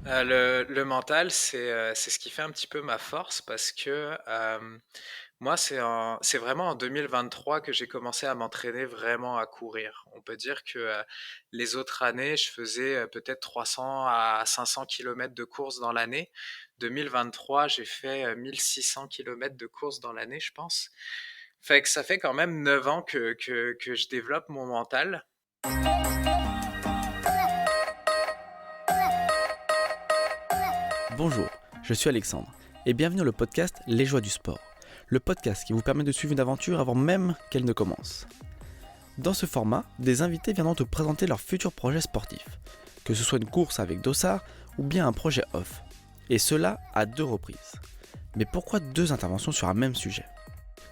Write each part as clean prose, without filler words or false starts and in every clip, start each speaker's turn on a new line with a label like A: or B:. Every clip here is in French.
A: Le mental, c'est ce qui fait un petit peu ma force parce que, moi, c'est vraiment en 2023 que j'ai commencé à m'entraîner vraiment à courir. On peut dire que, les autres années, je faisais, peut-être 300 à 500 kilomètres de course dans l'année. 2023, j'ai fait, 1 600 kilomètres de course dans l'année, je pense. Fait que ça fait quand même 9 ans que je développe mon mental.
B: Bonjour, je suis Alexandre et bienvenue dans le podcast Les Joies du Sport, le podcast qui vous permet de suivre une aventure avant même qu'elle ne commence. Dans ce format, des invités viendront te présenter leurs futurs projets sportifs, que ce soit une course avec dossard ou bien un projet off, et cela à 2 reprises. Mais pourquoi 2 interventions sur un même sujet?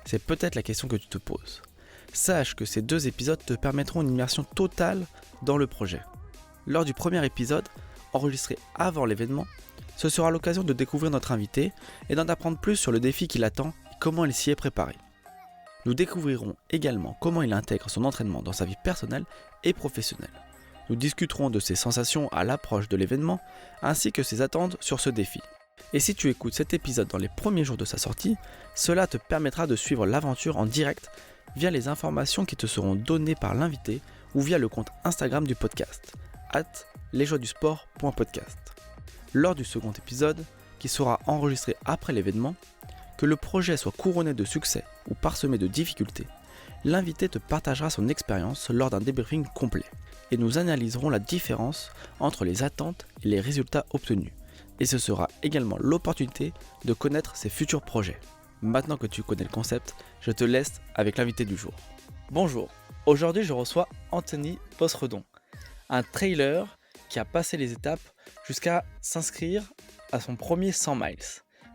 B: C'est peut-être la question que tu te poses. Sache que ces 2 épisodes te permettront une immersion totale dans le projet. Lors du premier épisode, enregistré avant l'événement, ce sera l'occasion de découvrir notre invité et d'en apprendre plus sur le défi qui l'attend et comment il s'y est préparé. Nous découvrirons également comment il intègre son entraînement dans sa vie personnelle et professionnelle. Nous discuterons de ses sensations à l'approche de l'événement ainsi que ses attentes sur ce défi. Et si tu écoutes cet épisode dans les premiers jours de sa sortie, cela te permettra de suivre l'aventure en direct via les informations qui te seront données par l'invité ou via le compte Instagram du podcast, @lesjoiesdusport.podcast. Lors du second épisode, qui sera enregistré après l'événement, que le projet soit couronné de succès ou parsemé de difficultés, l'invité te partagera son expérience lors d'un débriefing complet et nous analyserons la différence entre les attentes et les résultats obtenus. Et ce sera également l'opportunité de connaître ses futurs projets. Maintenant que tu connais le concept, je te laisse avec l'invité du jour. Bonjour, aujourd'hui je reçois Anthony Posredon, un trailer qui a passé les étapes jusqu'à s'inscrire à son premier 100 miles.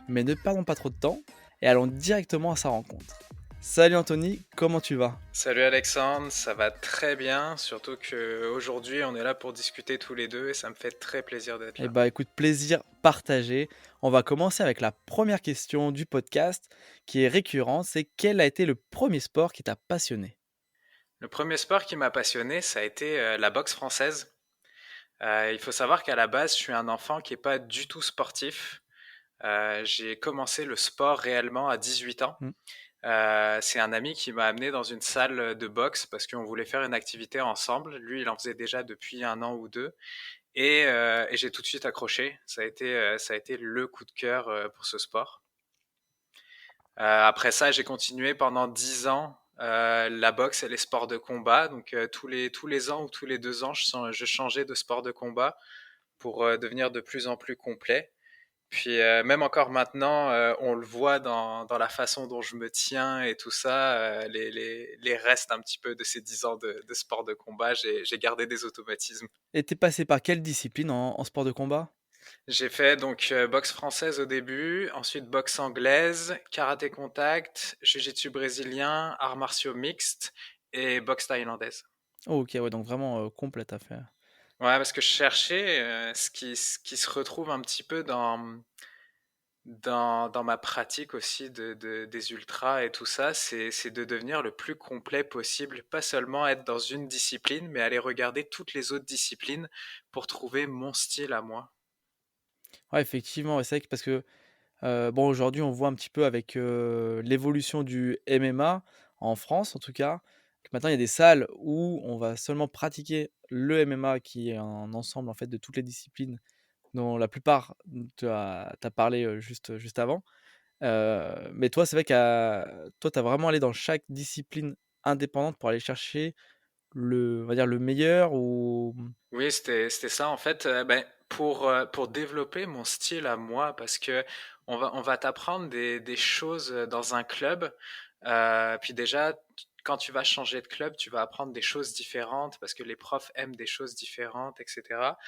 B: Mais ne perdons pas trop de temps et allons directement à sa rencontre. Salut Anthony, comment tu vas?
A: Salut Alexandre, ça va très bien, surtout qu'aujourd'hui on est là pour discuter tous les deux et ça me fait très plaisir d'être
B: Eh
A: là.
B: bah écoute, plaisir partagé. On va commencer avec la première question du podcast qui est récurrente, c'est quel a été le premier sport qui t'a passionné?
A: Le premier sport qui m'a passionné, ça a été la boxe française. Il faut savoir qu'à la base, je suis un enfant qui n'est pas du tout sportif. J'ai commencé le sport réellement à 18 ans.
B: Hmm.
A: C'est un ami qui m'a amené dans une salle de boxe parce qu'on voulait faire une activité ensemble. Lui, il en faisait déjà depuis 1 an ou 2. Et j'ai tout de suite accroché. Ça a été le coup de cœur pour ce sport. Après ça, j'ai continué pendant 10 ans la boxe et les sports de combat. Donc tous les ans ou tous les 2 ans, je changeais de sport de combat pour devenir de plus en plus complet. Puis même encore maintenant, on le voit dans la façon dont je me tiens et tout ça, les restes un petit peu de ces 10 ans de sport de combat, j'ai gardé des automatismes.
B: Et t'es passé par quelle discipline en sport de combat?
A: J'ai fait donc boxe française au début, ensuite boxe anglaise, karaté contact, jiu-jitsu brésilien, arts martiaux mixtes et boxe thaïlandaise.
B: Oh, ok, ouais, donc vraiment complète affaire.
A: Ouais, parce que je cherchais ce qui se retrouve un petit peu dans ma pratique aussi des ultras et tout ça, c'est de devenir le plus complet possible, pas seulement être dans une discipline, mais aller regarder toutes les autres disciplines pour trouver mon style à moi.
B: Ouais, effectivement, ouais, c'est vrai que parce que bon, aujourd'hui, on voit un petit peu avec, l'évolution du MMA, en France en tout cas, que maintenant il y a des salles où on va seulement pratiquer le MMA qui est un ensemble en fait de toutes les disciplines dont la plupart tu as parlé, juste avant. Mais toi, c'est vrai que toi, tu as vraiment allé dans chaque discipline indépendante pour aller chercher on va dire le meilleur ou
A: Oui, c'était ça en fait, ben, pour développer mon style à moi parce que on va t'apprendre des choses, dans un club, puis déjà quand tu vas changer de club, tu vas apprendre des choses différentes parce que les profs aiment des choses différentes et cetera.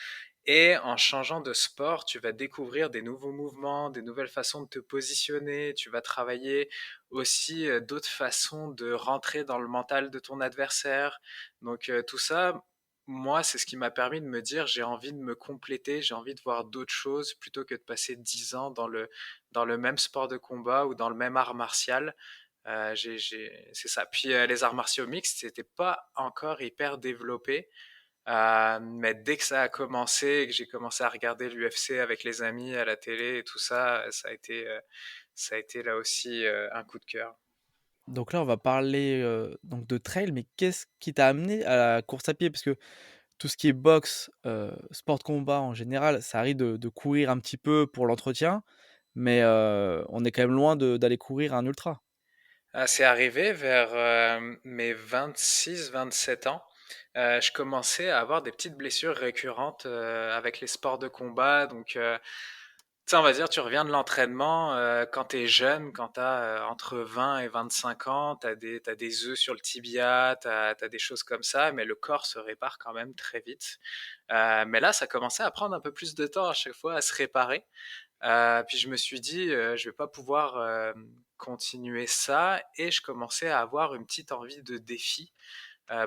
A: Et en changeant de sport, tu vas découvrir des nouveaux mouvements, des nouvelles façons de te positionner, tu vas travailler aussi, d'autres façons de rentrer dans le mental de ton adversaire. Donc tout ça, moi, c'est ce qui m'a permis de me dire: «J'ai envie de me compléter, j'ai envie de voir d'autres choses plutôt que de passer 10 ans dans le même sport de combat ou dans le même art martial». C'est ça. Puis les arts martiaux mixtes, c'était pas encore hyper développé. Mais dès que ça a commencé et que j'ai commencé à regarder l'UFC avec les amis à la télé et tout ça, ça a été là aussi un coup de cœur.
B: Donc là, on va parler, donc de trail, mais qu'est-ce qui t'a amené à la course à pied? Parce que tout ce qui est boxe, sport de combat en général, ça arrive de courir un petit peu pour l'entretien, mais on est quand même loin d'aller courir un ultra.
A: Ah, c'est arrivé vers mes 26, 27 ans. Je commençais à avoir des petites blessures récurrentes avec les sports de combat. Donc, tu sais, on va dire, tu reviens de l'entraînement quand tu es jeune, quand tu as entre 20 et 25 ans, t'as des œufs sur le tibia, t'as des choses comme ça, mais le corps se répare quand même très vite. Mais là, ça commençait à prendre un peu plus de temps à chaque fois à se réparer. Puis je me suis dit, je vais pas pouvoir continuer ça, et je commençais à avoir une petite envie de défi.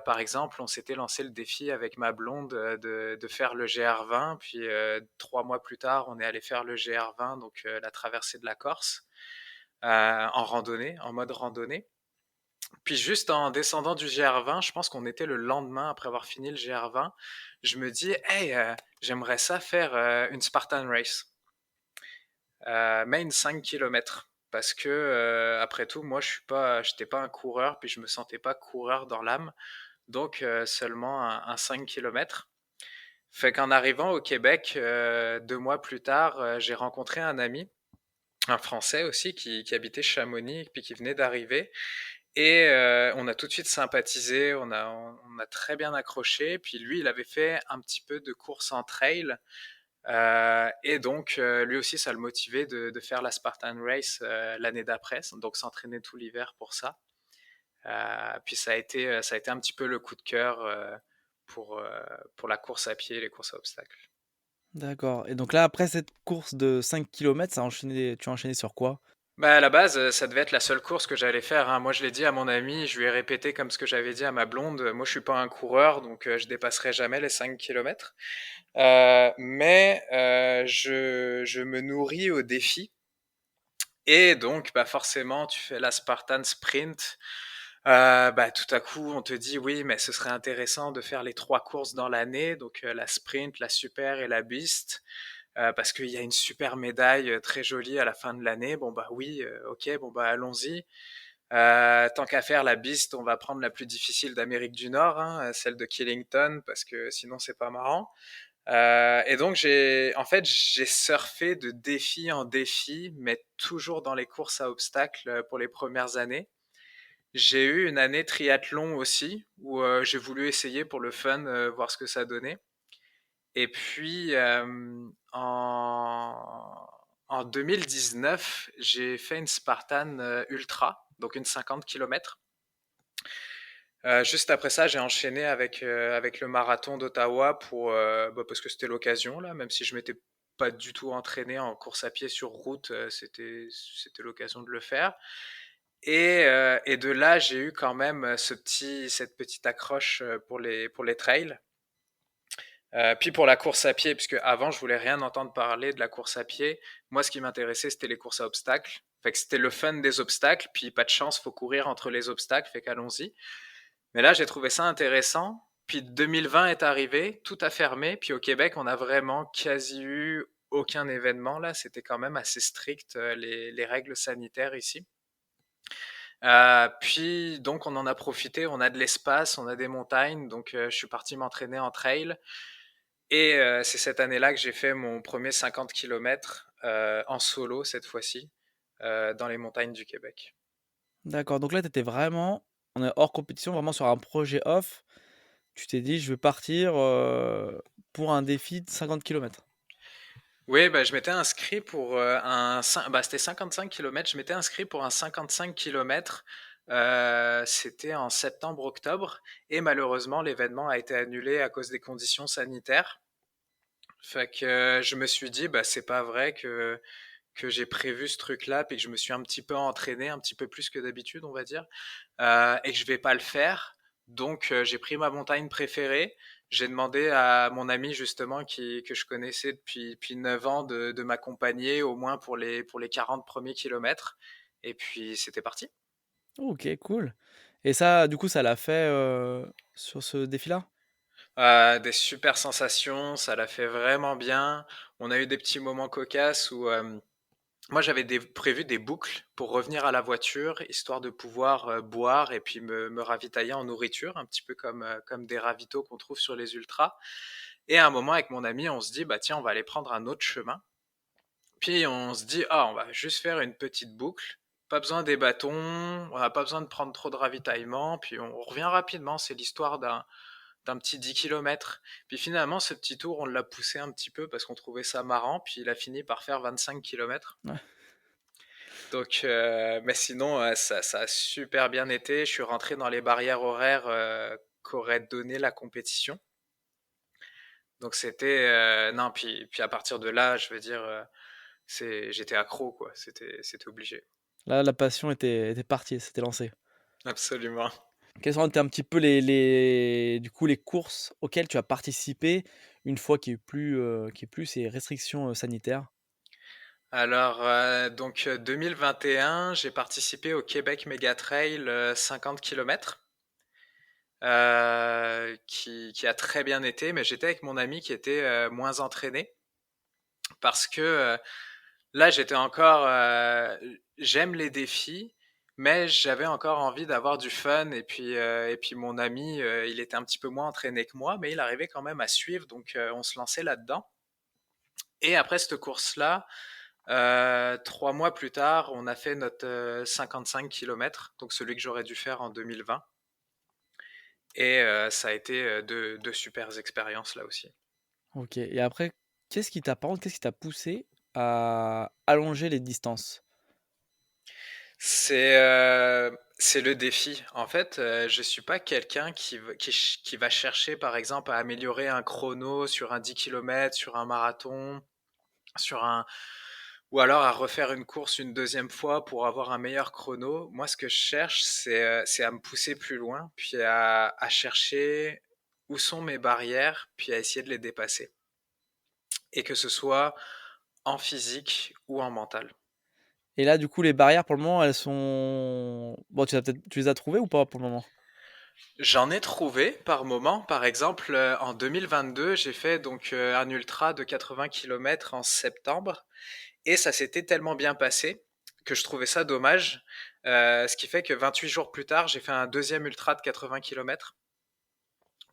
A: Par exemple, on s'était lancé le défi avec ma blonde de faire le GR20, puis 3 mois plus tard, on est allé faire le GR20, donc la traversée de la Corse, en randonnée, en mode randonnée. Puis juste en descendant du GR20, je pense qu'on était le lendemain après avoir fini le GR20, je me dis, hey, j'aimerais ça faire une Spartan Race. Mais une 5 km. Parce que, après tout, moi, j'étais pas un coureur, puis je me sentais pas coureur dans l'âme. Donc, seulement un 5 km. Fait qu'en arrivant au Québec, 2 mois plus tard, j'ai rencontré un ami, un Français aussi, qui habitait Chamonix, puis qui venait d'arriver. Et on a tout de suite sympathisé, on a très bien accroché. Puis lui, il avait fait un petit peu de course en trail. Et donc, lui aussi, ça le motivait de faire la Spartan Race l'année d'après, donc s'entraîner tout l'hiver pour ça. Puis ça a été un petit peu le coup de cœur pour, euh, pour la course à pied et les courses à obstacles.
B: D'accord, et donc là, après cette course de 5 kilomètres, tu as enchaîné sur quoi?
A: Bah, à la base, ça devait être la seule course que j'allais faire, hein. Moi, je l'ai dit à mon ami, je lui ai répété comme ce que j'avais dit à ma blonde. Moi, je suis pas un coureur, donc je dépasserai jamais les 5 kilomètres. Mais je me nourris au défi. Et donc, bah forcément, tu fais la Spartan Sprint. Bah, tout à coup, on te dit oui, mais ce serait intéressant de faire les trois courses dans l'année, donc la Sprint, la Super et la Beast, parce qu'il y a une super médaille très jolie à la fin de l'année. Bon bah oui, ok, bon bah allons-y. Tant qu'à faire la Beast, on va prendre la plus difficile d'Amérique du Nord, hein, celle de Killington, parce que sinon c'est pas marrant. Et donc en fait, j'ai surfé de défi en défi, mais toujours dans les courses à obstacles pour les premières années. J'ai eu une année triathlon aussi, où j'ai voulu essayer pour le fun, voir ce que ça donnait. Et puis en 2019, j'ai fait une Spartan Ultra, donc une 50 km. Juste après ça, j'ai enchaîné avec le marathon d'Ottawa parce que c'était l'occasion là, même si je m'étais pas du tout entraîné en course à pied sur route, c'était l'occasion de le faire. Et de là, j'ai eu quand même cette petite accroche pour les trails. Puis pour la course à pied, puisque avant je voulais rien entendre parler de la course à pied. Moi, ce qui m'intéressait, c'était les courses à obstacles. Fait que c'était le fun des obstacles, puis pas de chance, faut courir entre les obstacles, fait qu'allons-y. Mais là, j'ai trouvé ça intéressant. Puis 2020 est arrivé, tout a fermé. Puis au Québec, on a vraiment quasi eu aucun événement là. C'était quand même assez strict les règles sanitaires ici. Puis donc on en a profité. On a de l'espace, on a des montagnes. Donc je suis parti m'entraîner en trail. Et c'est cette année-là que j'ai fait mon premier 50 km en solo cette fois-ci dans les montagnes du Québec.
B: D'accord, donc là, tu étais vraiment on est hors compétition, vraiment sur un projet off. Tu t'es dit: «Je veux partir, pour un défi de 50 kilomètres».
A: Oui, bah, je m'étais inscrit pour c'était 55 km. Je m'étais inscrit pour un 55 km. C'était en septembre-octobre. Et malheureusement, l'événement a été annulé à cause des conditions sanitaires. Fait que je me suis dit, bah, c'est pas vrai que j'ai prévu ce truc-là, puis que je me suis un petit peu entraîné, un petit peu plus que d'habitude, on va dire, et que je vais pas le faire. Donc j'ai pris ma montagne préférée. J'ai demandé à mon ami justement que je connaissais depuis 9 ans de m'accompagner au moins pour les 40 premiers kilomètres. Et puis c'était parti.
B: OK, cool, et ça, du coup, ça l'a fait, sur ce défi-là?
A: Des super sensations, ça l'a fait vraiment bien. On a eu des petits moments cocasses où moi j'avais prévu des boucles pour revenir à la voiture, histoire de pouvoir boire et puis me ravitailler en nourriture, un petit peu comme des ravitaux qu'on trouve sur les ultras. Et à un moment avec mon ami, on se dit, bah tiens, on va aller prendre un autre chemin. Puis on se dit, ah, on va juste faire une petite boucle. Pas besoin des bâtons, on n'a pas besoin de prendre trop de ravitaillement, puis on revient rapidement. C'est l'histoire d'un petit 10 kilomètres. Puis finalement, ce petit tour, on l'a poussé un petit peu parce qu'on trouvait ça marrant, puis il a fini par faire 25 kilomètres.
B: Ouais.
A: Donc, mais sinon, ça a super bien été. Je suis rentré dans les barrières horaires qu'aurait donné la compétition. Donc c'était non, puis à partir de là, je veux dire, j'étais accro quoi. C'était obligé.
B: Là, la passion était partie, c'était lancé.
A: Absolument.
B: Quelles ont été un petit peu du coup, les courses auxquelles tu as participé une fois qu'il y a eu plus ces restrictions, sanitaires?
A: Alors, donc 2021, j'ai participé au Québec Méga Trail 50 km, qui a très bien été, mais j'étais avec mon ami qui était moins entraîné parce que là, j'étais encore. J'aime les défis, mais j'avais encore envie d'avoir du fun. Et puis mon ami, il était un petit peu moins entraîné que moi, mais il arrivait quand même à suivre, donc on se lançait là-dedans. Et après cette course-là, 3 mois plus tard, on a fait notre 55 km, donc celui que j'aurais dû faire en 2020. Et ça a été de super expériences là aussi.
B: OK, et après, qu'est-ce qui t'a poussé à allonger les distances?
A: C'est le défi. En fait, je suis pas quelqu'un qui va chercher, par exemple, à améliorer un chrono sur un 10 kilomètres, sur un marathon, sur un ou alors à refaire une course une deuxième fois pour avoir un meilleur chrono. Moi, ce que je cherche, c'est à me pousser plus loin, puis à chercher où sont mes barrières, puis à essayer de les dépasser. Et que ce soit en physique ou en mental.
B: Et là, du coup, les barrières pour le moment, elles sont bon, tu les as trouvées ou pas pour le moment?
A: J'en ai trouvé par moment. Par exemple, en 2022, j'ai fait donc un ultra de 80 km en septembre et ça s'était tellement bien passé que je trouvais ça dommage. Ce qui fait que 28 jours plus tard, j'ai fait un deuxième ultra de 80 km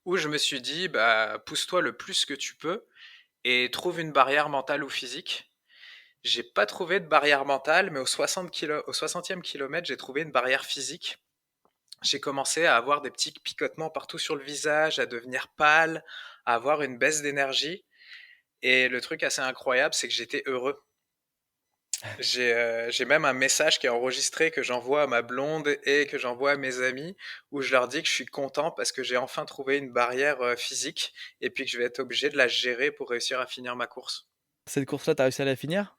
A: où je me suis dit, bah, pousse-toi le plus que tu peux et trouve une barrière mentale ou physique. J'ai pas trouvé de barrière mentale, mais au 60e kilomètre, j'ai trouvé une barrière physique. J'ai commencé à avoir des petits picotements partout sur le visage, à devenir pâle, à avoir une baisse d'énergie. Et le truc assez incroyable, c'est que j'étais heureux. J'ai même un message qui est enregistré que j'envoie à ma blonde et que j'envoie à mes amis où je leur dis que je suis content parce que j'ai enfin trouvé une barrière physique et puis que je vais être obligé de la gérer pour réussir à finir ma course.
B: Cette course-là, tu as réussi à la finir?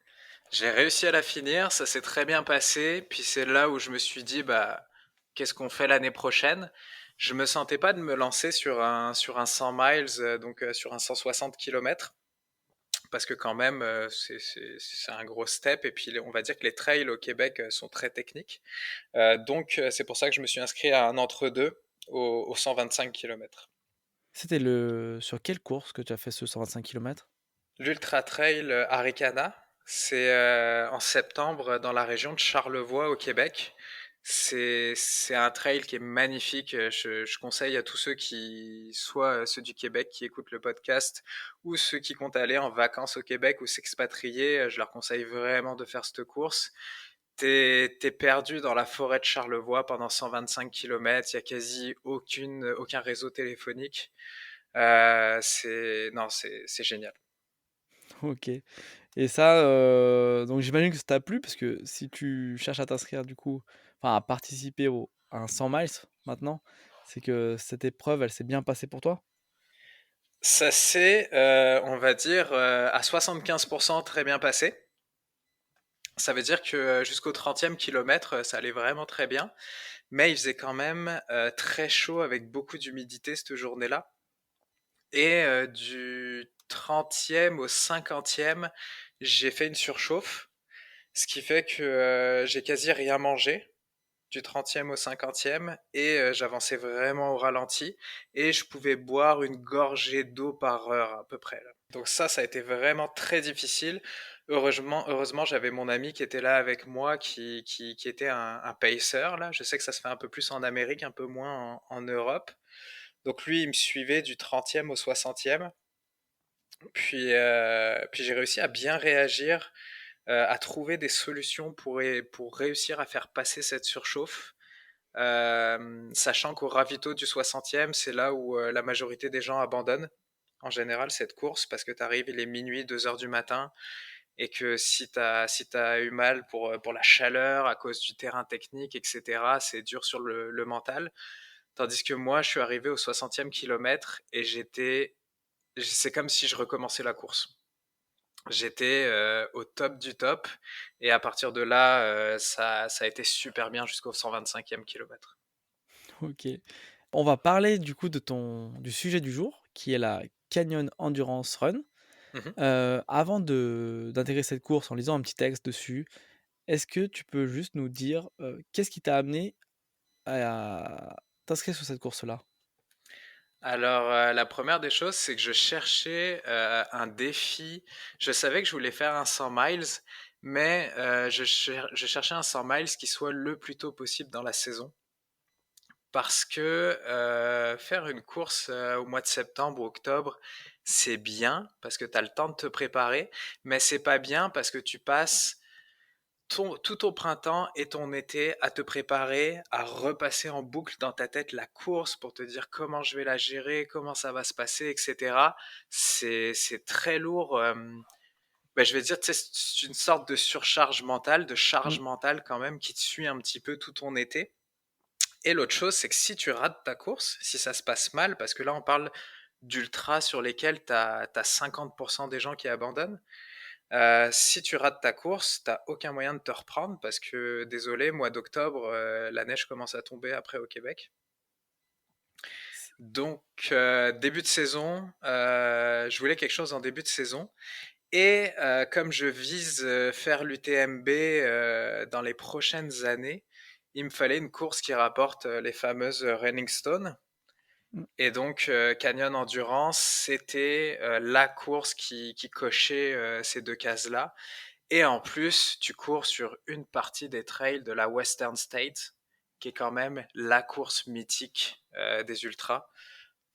A: J'ai réussi à la finir, ça s'est très bien passé. Puis c'est là où je me suis dit, bah, qu'est-ce qu'on fait l'année prochaine? Je me sentais pas de me lancer sur un 100 miles, donc sur un 160 km, parce que quand même, c'est un gros step. Et puis on va dire que les trails au Québec sont très techniques. Donc c'est pour ça que je me suis inscrit à un entre-deux au 125 km.
B: C'était sur quelle course que tu as fait ce 125 kilomètres?
A: L'Ultra Trail Arikana, c'est en septembre dans la région de Charlevoix au Québec. C'est un trail qui est magnifique. Je conseille à tous ceux soit ceux du Québec qui écoutent le podcast, ou ceux qui comptent aller en vacances au Québec ou s'expatrier, je leur conseille vraiment de faire cette course. T'es perdu dans la forêt de Charlevoix pendant 125 km, il y a quasi aucun réseau téléphonique. Non, c'est génial.
B: OK, et ça, donc j'imagine que ça t'a plu parce que si tu cherches à t'inscrire du coup, enfin à participer à un 100 miles maintenant, c'est que cette épreuve, elle s'est bien passée pour toi?
A: Ça s'est, on va dire, à 75% très bien passé. Ça veut dire que jusqu'au 30e kilomètre, ça allait vraiment très bien. Mais il faisait quand même très chaud avec beaucoup d'humidité cette journée-là. Et du 30e au 50e, j'ai fait une surchauffe, ce qui fait que j'ai quasi rien mangé. du 30e au 50e, et j'avançais vraiment au ralenti, et je pouvais boire une gorgée d'eau par heure à peu près, là. Donc ça a été vraiment très difficile. Heureusement, j'avais mon ami qui était là avec moi, qui était un pacer, là. Je sais que ça se fait un peu plus en Amérique, un peu moins en Europe. Donc lui, il me suivait du 30e au 60e. Puis j'ai réussi à bien réagir, à trouver des solutions pour réussir à faire passer cette surchauffe. Sachant qu'au ravito du 60e, c'est là où la majorité des gens abandonnent en général cette course, parce que tu arrives, il est minuit, 2 heures du matin, et que si t'as eu mal pour la chaleur, à cause du terrain technique, etc., c'est dur sur le mental. Tandis que moi, je suis arrivé au 60e kilomètre et c'est comme si je recommençais la course. J'étais au top du top, et à partir de là, ça a été super bien jusqu'au 125e kilomètre.
B: Ok. On va parler du coup du sujet du jour, qui est la Canyon Endurance Run.
A: Mhm.
B: Avant d'intégrer cette course en lisant un petit texte dessus, est-ce que tu peux juste nous dire qu'est-ce qui t'a amené à t'inscrire sur cette course-là?
A: Alors, la première des choses, c'est que je cherchais un défi. Je savais que je voulais faire un 100 miles, mais je cherchais un 100 miles qui soit le plus tôt possible dans la saison. Parce que faire une course au mois de septembre ou octobre, c'est bien, parce que tu as le temps de te préparer, mais c'est pas bien parce que tu passes tout ton printemps et ton été à te préparer, à repasser en boucle dans ta tête la course pour te dire comment je vais la gérer, comment ça va se passer, etc. C'est très lourd. Ben, je vais dire, tu sais, c'est une sorte de surcharge mentale, de charge
B: Mm.
A: mentale quand même, qui te suit un petit peu tout ton été. Et l'autre chose, c'est que si tu rates ta course, si ça se passe mal, parce que là on parle d'ultra sur lesquels tu as 50% des gens qui abandonnent, si tu rates ta course, t'as aucun moyen de te reprendre, parce que, désolé, mois d'octobre, la neige commence à tomber après au Québec. Donc, début de saison, je voulais quelque chose en début de saison. Et comme je vise faire l'UTMB dans les prochaines années, il me fallait une course qui rapporte les fameuses Running Stone.
B: Mm.
A: Et donc, Canyon Endurance, c'était la course qui cochait ces deux cases-là. Et en plus, tu cours sur une partie des trails de la Western States, qui est quand même la course mythique des ultras.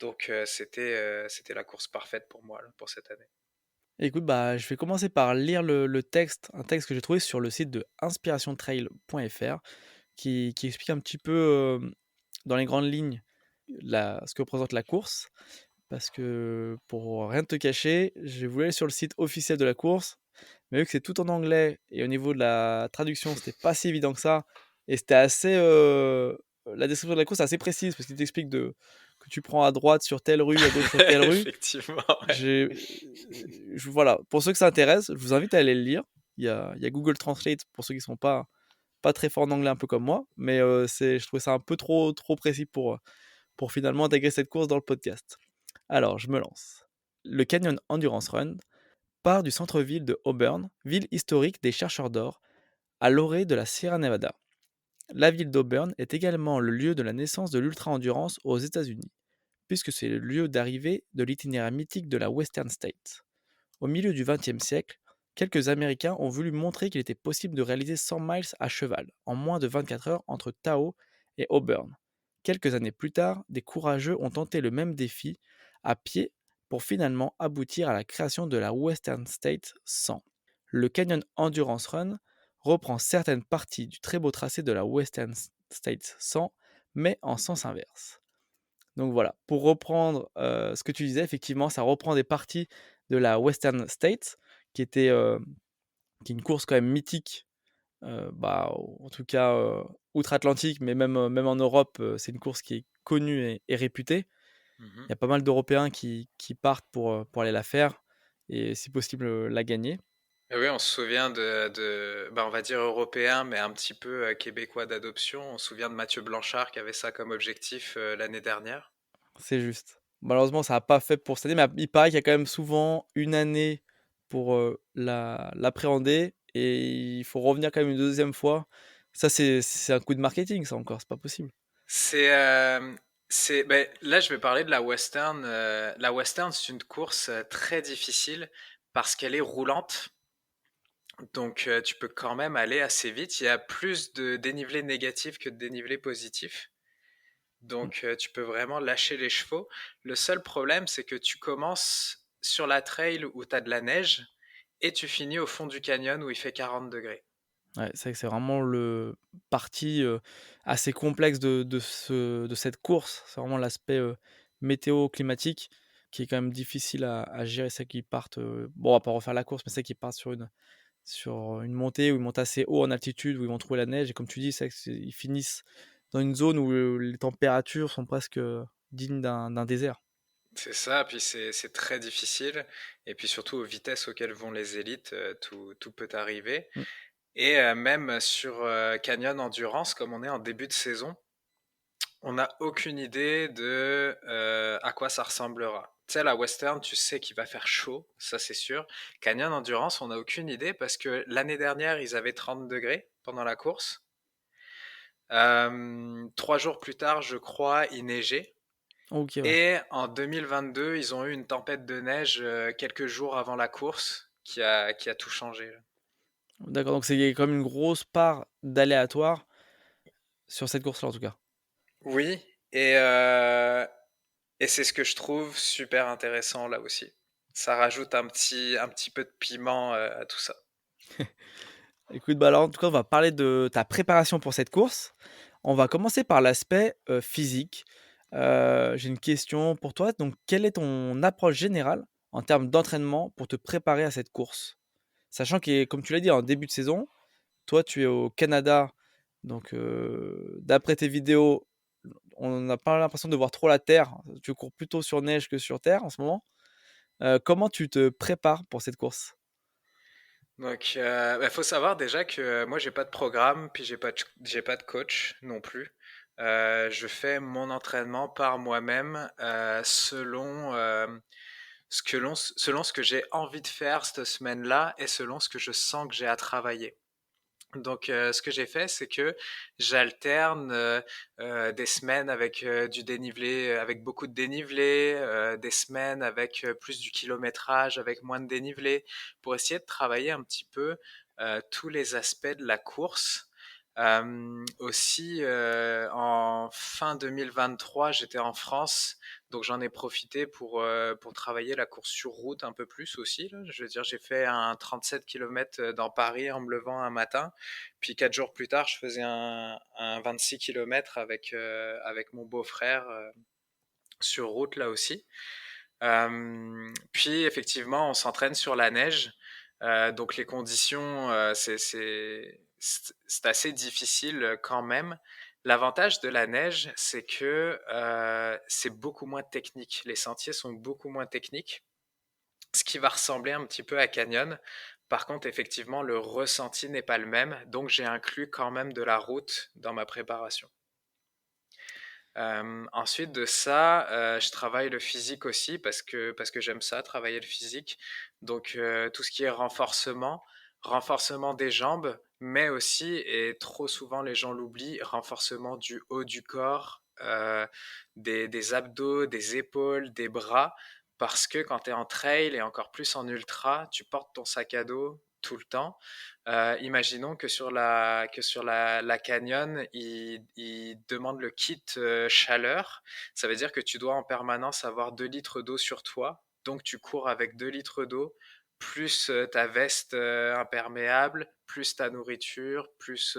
A: Donc c'était la course parfaite pour moi là, pour cette année.
B: Écoute, bah, je vais commencer par lire le texte, un texte que j'ai trouvé sur le site de inspirationtrail.fr qui explique un petit peu dans les grandes lignes ce que représente la course. Parce que pour rien te cacher, j'ai voulu aller sur le site officiel de la course, mais vu que c'est tout en anglais et au niveau de la traduction, c'était pas si évident que ça. Et c'était assez. La description de la course est assez précise parce qu'il t'explique que tu prends à droite sur telle rue, à gauche sur telle rue.
A: Effectivement, ouais.
B: J'ai, voilà, pour ceux que ça intéresse, je vous invite à aller le lire. Il y a Google Translate pour ceux qui sont pas très forts en anglais, un peu comme moi, mais je trouvais ça un peu trop précis pour finalement intégrer cette course dans le podcast. Alors, je me lance. Le Canyon Endurance Run part du centre-ville de Auburn, ville historique des chercheurs d'or, à l'orée de la Sierra Nevada. La ville d'Auburn est également le lieu de la naissance de l'ultra-endurance aux États-Unis, puisque c'est le lieu d'arrivée de l'itinéraire mythique de la Western States. Au milieu du XXe siècle, quelques Américains ont voulu montrer qu'il était possible de réaliser 100 miles à cheval en moins de 24 heures entre Tahoe et Auburn. Quelques années plus tard, des courageux ont tenté le même défi à pied pour finalement aboutir à la création de la Western States 100. Le Canyon Endurance Run reprend certaines parties du très beau tracé de la Western States 100, mais en sens inverse. Donc voilà, pour reprendre ce que tu disais, effectivement, ça reprend des parties de la Western States, qui est une course quand même mythique, bah, en tout cas outre-Atlantique, mais même en Europe, c'est une course qui est connue et réputée.
A: Mhm.
B: Il y a pas mal d'Européens qui partent pour aller la faire et si possible la gagner.
A: Et oui, on se souvient bah, on va dire européen, mais un petit peu québécois d'adoption. On se souvient de Mathieu Blanchard qui avait ça comme objectif l'année dernière.
B: C'est juste. Malheureusement, ça n'a pas fait pour cette année, mais il paraît qu'il y a quand même souvent une année pour l'appréhender et il faut revenir quand même une deuxième fois. Ça, c'est un coup de marketing, ça encore, c'est pas possible.
A: C'est, ben, là, je vais parler de la Western. La Western, c'est une course très difficile parce qu'elle est roulante. Donc, tu peux quand même aller assez vite. Il y a plus de dénivelé négatif que de dénivelé positif.
B: Mmh.
A: Donc, tu peux vraiment lâcher les chevaux. Le seul problème, c'est que tu commences sur la trail où tu as de la neige et tu finis au fond du canyon où il fait 40 degrés.
B: Ouais, c'est vrai que c'est vraiment le partie, assez complexe de cette course. C'est vraiment l'aspect, météo climatique qui est quand même difficile à gérer. Ceux qui partent, bon, on va pas refaire la course, mais ceux qui partent sur une montée où ils montent assez haut en altitude, où ils vont trouver la neige et comme tu dis, c'est vrai ils finissent dans une zone où, les températures sont presque, dignes d'un désert.
A: C'est ça, puis c'est très difficile. Et puis surtout aux vitesses auxquelles vont les élites, tout peut arriver.
B: Mmh.
A: Et même sur Canyon Endurance, comme on est en début de saison, on n'a aucune idée de à quoi ça ressemblera. Tu sais, la Western, tu sais qu'il va faire chaud, ça c'est sûr. Canyon Endurance, on n'a aucune idée parce que l'année dernière, ils avaient 30 degrés pendant la course. 3 jours plus tard, je crois, il neigeait.
B: OK, ouais.
A: Et en 2022, ils ont eu une tempête de neige quelques jours avant la course qui a tout changé, là.
B: D'accord, donc il y a quand même une grosse part d'aléatoire sur cette course-là, en tout cas.
A: Oui, et c'est ce que je trouve super intéressant là aussi. Ça rajoute un petit peu de piment à tout ça.
B: Écoute, bah, alors, en tout cas, on va parler de ta préparation pour cette course. On va commencer par l'aspect, physique. J'ai une question pour toi. Donc, quelle est ton approche générale en termes d'entraînement pour te préparer à cette course? Sachant que, comme tu l'as dit, en début de saison, toi, tu es au Canada, donc d'après tes vidéos, on n'a pas l'impression de voir trop la terre. Tu cours plutôt sur neige que sur terre en ce moment. Comment tu te prépares pour cette course?
A: Donc, bah, faut savoir déjà que moi, j'ai pas de programme, puis j'ai pas de coach non plus. Je fais mon entraînement par moi-même selon ce que j'ai envie de faire cette semaine-là et selon ce que je sens que j'ai à travailler. Donc, ce que j'ai fait, c'est que j'alterne des semaines avec du dénivelé, avec beaucoup de dénivelé, des semaines avec plus du kilométrage, avec moins de dénivelé, pour essayer de travailler un petit peu tous les aspects de la course. Aussi, en fin 2023, j'étais en France, donc j'en ai profité pour travailler la course sur route un peu plus aussi, là. Je veux dire, j'ai fait un 37 km dans Paris en me levant un matin. Puis 4 jours plus tard, je faisais un 26 km avec mon beau-frère sur route là aussi. Puis effectivement, on s'entraîne sur la neige. Donc les conditions, c'est assez difficile quand même. L'avantage de la neige, c'est que c'est beaucoup moins technique. Les sentiers sont beaucoup moins techniques, ce qui va ressembler un petit peu à Canyon. Par contre, effectivement, le ressenti n'est pas le même, donc j'ai inclus quand même de la route dans ma préparation. Ensuite de ça, je travaille le physique aussi parce que j'aime ça, travailler le physique. Donc tout ce qui est renforcement des jambes, mais aussi, et trop souvent les gens l'oublient, renforcement du haut du corps, des abdos, des épaules, des bras, parce que quand tu es en trail et encore plus en ultra, tu portes ton sac à dos tout le temps. Imaginons que sur la canyon, ils demandent le kit chaleur. Ça veut dire que tu dois en permanence avoir 2 litres d'eau sur toi. Donc tu cours avec 2 litres d'eau, plus ta veste imperméable, plus ta nourriture, plus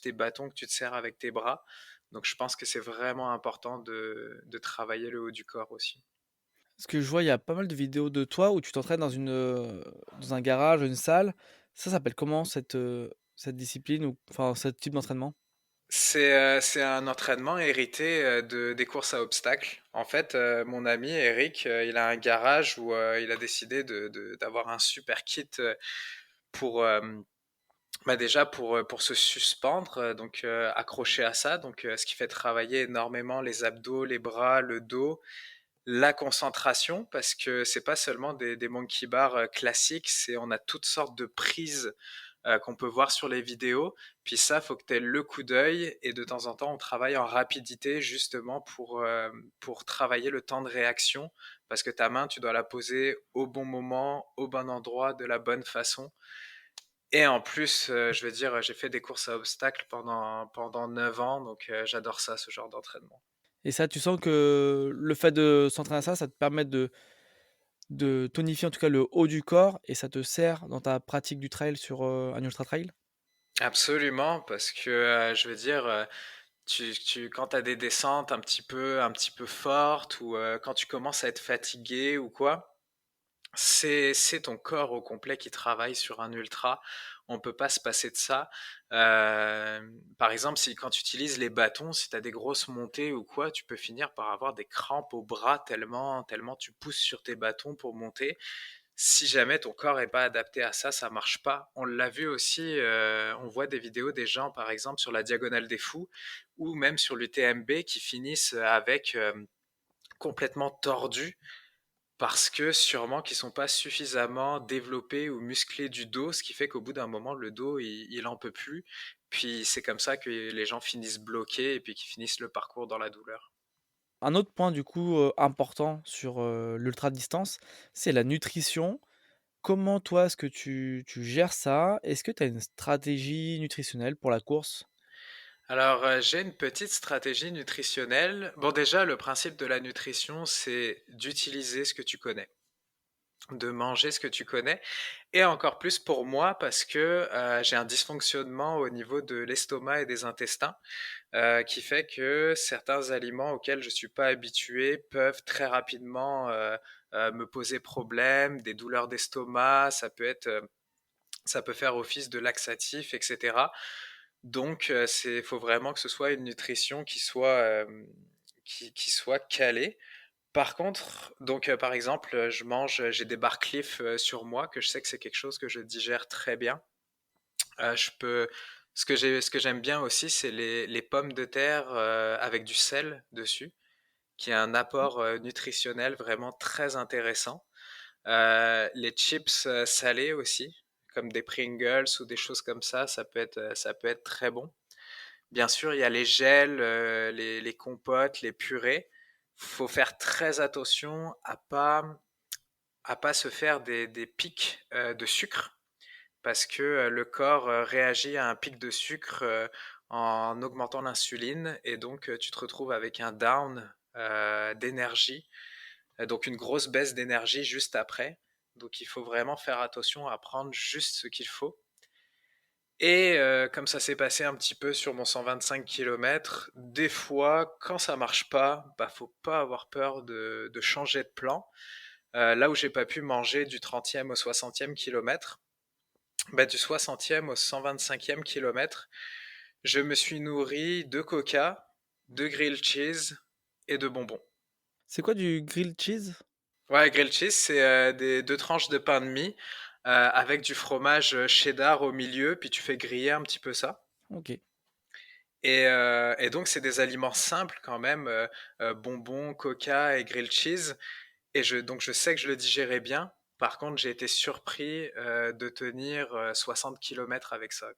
A: tes bâtons que tu te sers avec tes bras. Donc je pense que c'est vraiment important de travailler le haut du corps aussi.
B: Parce que je vois, il y a pas mal de vidéos de toi où tu t'entraînes dans un garage, une salle. Ça s'appelle comment cette discipline ou enfin, ce type d'entraînement?
A: C'est un entraînement hérité des courses à obstacles. En fait, mon ami Eric, il a un garage où il a décidé d'avoir un super kit pour, bah déjà pour se suspendre, donc accroché à ça, donc ce qui fait travailler énormément les abdos, les bras, le dos, la concentration, parce que c'est pas seulement des monkey bars classiques, on a toutes sortes de prises qu'on peut voir sur les vidéos. Puis ça, faut que tu aies le coup d'œil et de temps en temps, on travaille en rapidité justement pour travailler le temps de réaction parce que ta main, tu dois la poser au bon moment, au bon endroit, de la bonne façon. Et en plus, je veux dire, j'ai fait des courses à obstacles pendant 9 ans, donc j'adore ça, ce genre d'entraînement.
B: Et ça, tu sens que le fait de s'entraîner à ça, ça te permet de tonifier en tout cas le haut du corps et ça te sert dans ta pratique du trail sur, un ultra trail?
A: Absolument, parce que je veux dire, quand tu as des descentes un petit peu fortes ou quand tu commences à être fatigué ou quoi, c'est ton corps au complet qui travaille sur un ultra. On peut pas se passer de ça. Par exemple, si quand tu utilises les bâtons, si tu as des grosses montées ou quoi, tu peux finir par avoir des crampes au bras tellement tu pousses sur tes bâtons pour monter. Si jamais ton corps est pas adapté à ça, ça marche pas. On l'a vu aussi, on voit des vidéos des gens, par exemple, sur la Diagonale des Fous ou même sur l'UTMB qui finissent avec complètement tordus parce que sûrement qu'ils sont pas suffisamment développés ou musclés du dos, ce qui fait qu'au bout d'un moment, le dos, il en peut plus. Puis c'est comme ça que les gens finissent bloqués et puis qu'ils finissent le parcours dans la douleur.
B: Un autre point du coup, important sur, l'ultra distance, c'est la nutrition. Comment toi, est-ce que tu gères ça? Est-ce que tu as une stratégie nutritionnelle pour la course?
A: Alors, j'ai une petite stratégie nutritionnelle. Bon, déjà, le principe de la nutrition, c'est d'utiliser ce que tu connais, de manger ce que tu connais, et encore plus pour moi parce que j'ai un dysfonctionnement au niveau de l'estomac et des intestins, qui fait que certains aliments auxquels je suis pas habitué peuvent très rapidement me poser problème, des douleurs d'estomac, ça peut faire office de laxatif, etc. Donc, faut vraiment que ce soit une nutrition qui soit calée. Par contre, donc par exemple, j'ai des Barcliff sur moi que je sais que c'est quelque chose que je digère très bien. Je peux, ce que j'aime bien aussi, c'est les pommes de terre avec du sel dessus, qui est un apport nutritionnel vraiment très intéressant. Les chips salés aussi, comme des Pringles ou des choses comme ça peut être très bon. Bien sûr, il y a les gels, les compotes, les purées. Faut faire très attention à pas se faire des pics de sucre parce que le corps réagit à un pic de sucre en augmentant l'insuline et donc tu te retrouves avec un down d'énergie, donc une grosse baisse d'énergie juste après. Donc il faut vraiment faire attention à prendre juste ce qu'il faut. Et comme ça s'est passé un petit peu sur mon 125 km, des fois, quand ça marche pas, bah faut pas avoir peur de changer de plan. Là où j'ai pas pu manger du 30e au 60e kilomètre, bah du 60e au 125e kilomètre, je me suis nourri de coca, de grilled cheese et de bonbons.
B: C'est quoi du grilled cheese?
A: Ouais, grilled cheese, c'est des deux tranches de pain de mie avec du fromage cheddar au milieu, puis tu fais griller un petit peu ça.
B: OK.
A: Et donc, c'est des aliments simples quand même, bonbons, coca et grilled cheese. Donc, je sais que je le digérais bien. Par contre, j'ai été surpris de tenir 60 kilomètres avec ça.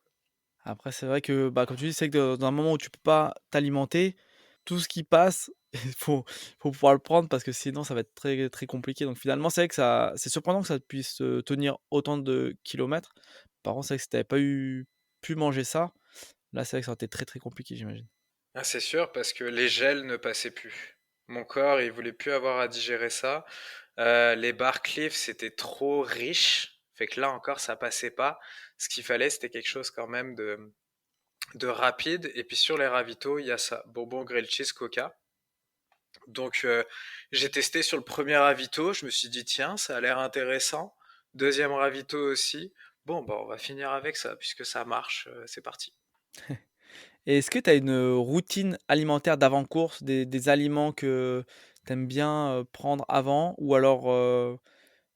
B: Après c'est vrai que, bah, comme tu dis, c'est que dans un moment où tu peux pas t'alimenter, tout ce qui passe, il faut pouvoir le prendre parce que sinon ça va être très, très compliqué. Donc finalement, c'est vrai que ça c'est surprenant que ça puisse, tenir autant de kilomètres. Par contre, c'est vrai que si tu avais pas pu manger ça, là, c'est vrai que ça aurait été très, très compliqué, j'imagine.
A: Ah, c'est sûr, parce que les gels ne passaient plus. Mon corps, il voulait plus avoir à digérer ça. Les Barcliff, c'était trop riche. Fait que là encore, ça passait pas. Ce qu'il fallait, c'était quelque chose quand même de rapide. Et puis sur les ravitaux, il y a ça. Bonbon, grilled cheese, coca. Donc j'ai testé sur le premier ravito, je me suis dit tiens, ça a l'air intéressant. Deuxième ravito aussi. Bon, bah on va finir avec ça puisque ça marche, c'est parti.
B: Et est-ce que tu as une, routine alimentaire d'avant-course, des aliments que tu aimes bien, prendre avant? Ou alors,